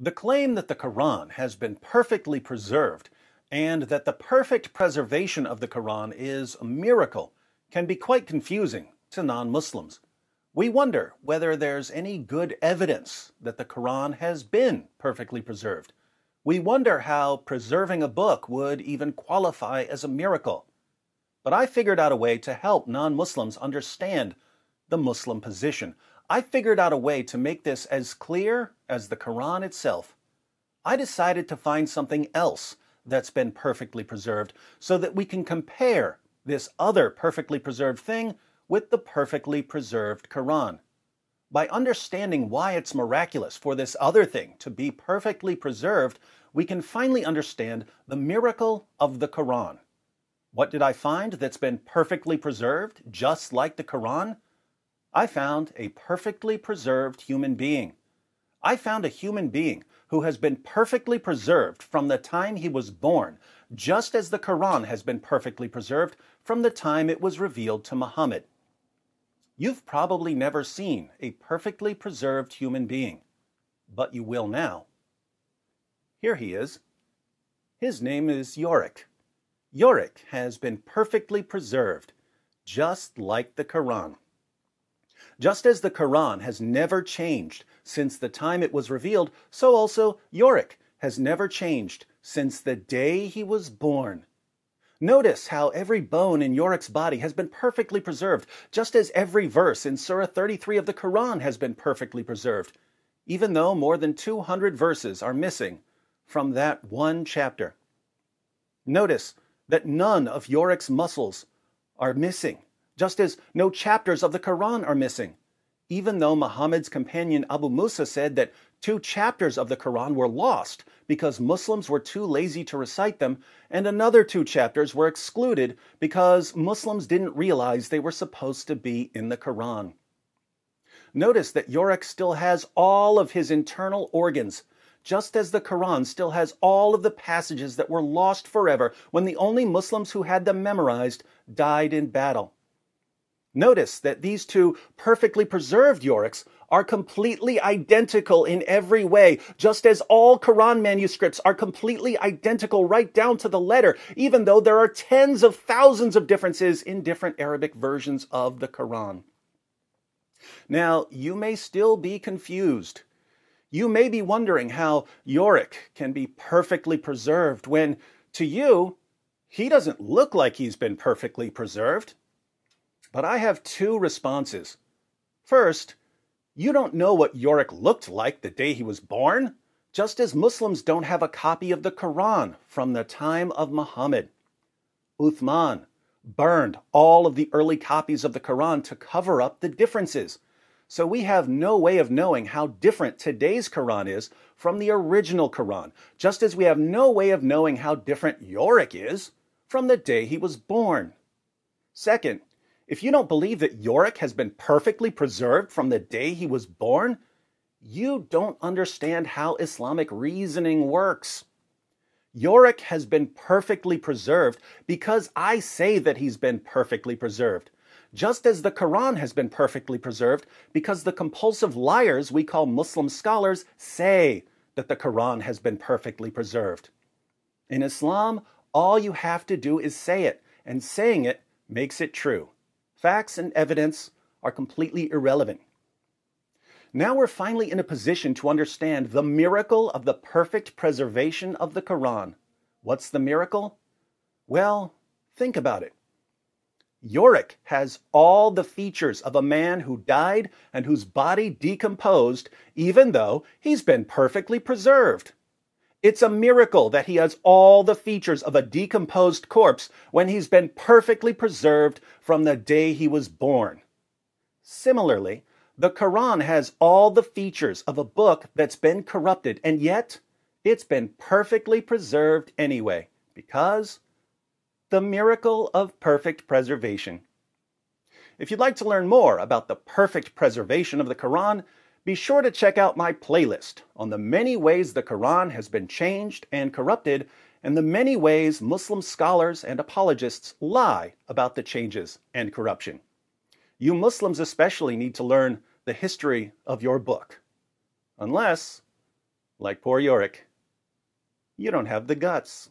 The claim that the Quran has been perfectly preserved and that the perfect preservation of the Quran is a miracle can be quite confusing to non-Muslims. We wonder whether there's any good evidence that the Quran has been perfectly preserved. We wonder how preserving a book would even qualify as a miracle. But I figured out a way to help non-Muslims understand the Muslim position. I figured out a way to make this as clear as the Quran itself. I decided to find something else that's been perfectly preserved so that we can compare this other perfectly preserved thing with the perfectly preserved Quran. By understanding why it's miraculous for this other thing to be perfectly preserved, we can finally understand the miracle of the Quran. What did I find that's been perfectly preserved, just like the Quran? I found a perfectly preserved human being. I found a human being who has been perfectly preserved from the time he was born, just as the Quran has been perfectly preserved from the time it was revealed to Muhammad. You've probably never seen a perfectly preserved human being, but you will now. Here he is. His name is Yorick. Yorick has been perfectly preserved, just like the Quran. Just as the Quran has never changed since the time it was revealed, so also Yorick has never changed since the day he was born. Notice how every bone in Yorick's body has been perfectly preserved, just as every verse in Surah 33 of the Quran has been perfectly preserved, even though more than 200 verses are missing from that one chapter. Notice that none of Yorick's muscles are missing, just as no chapters of the Quran are missing, even though Muhammad's companion Abu Musa said that 2 chapters of the Quran were lost because Muslims were too lazy to recite them, and another 2 chapters were excluded because Muslims didn't realize they were supposed to be in the Quran. Notice that Yorick still has all of his internal organs, just as the Quran still has all of the passages that were lost forever when the only Muslims who had them memorized died in battle. Notice that these 2 perfectly preserved Yoricks are completely identical in every way, just as all Quran manuscripts are completely identical right down to the letter, even though there are tens of thousands of differences in different Arabic versions of the Quran. Now, you may still be confused. You may be wondering how Yorick can be perfectly preserved when, to you, he doesn't look like he's been perfectly preserved. But I have 2 responses. First, you don't know what Yorick looked like the day he was born, just as Muslims don't have a copy of the Quran from the time of Muhammad. Uthman burned all of the early copies of the Quran to cover up the differences. So we have no way of knowing how different today's Quran is from the original Quran, just as we have no way of knowing how different Yorick is from the day he was born. Second, if you don't believe that Yorick has been perfectly preserved from the day he was born, you don't understand how Islamic reasoning works. Yorick has been perfectly preserved because I say that he's been perfectly preserved, just as the Quran has been perfectly preserved because the compulsive liars we call Muslim scholars say that the Quran has been perfectly preserved. In Islam, all you have to do is say it, and saying it makes it true. Facts and evidence are completely irrelevant. Now we're finally in a position to understand the miracle of the perfect preservation of the Quran. What's the miracle? Well, think about it. Yorick has all the features of a man who died and whose body decomposed, even though he's been perfectly preserved. It's a miracle that he has all the features of a decomposed corpse when he's been perfectly preserved from the day he was born. Similarly, the Quran has all the features of a book that's been corrupted, and yet it's been perfectly preserved anyway, because the miracle of perfect preservation. If you'd like to learn more about the perfect preservation of the Quran, be sure to check out my playlist on the many ways the Quran has been changed and corrupted, and the many ways Muslim scholars and apologists lie about the changes and corruption. You Muslims especially need to learn the history of your book. Unless Like poor Yorick, you don't have the guts.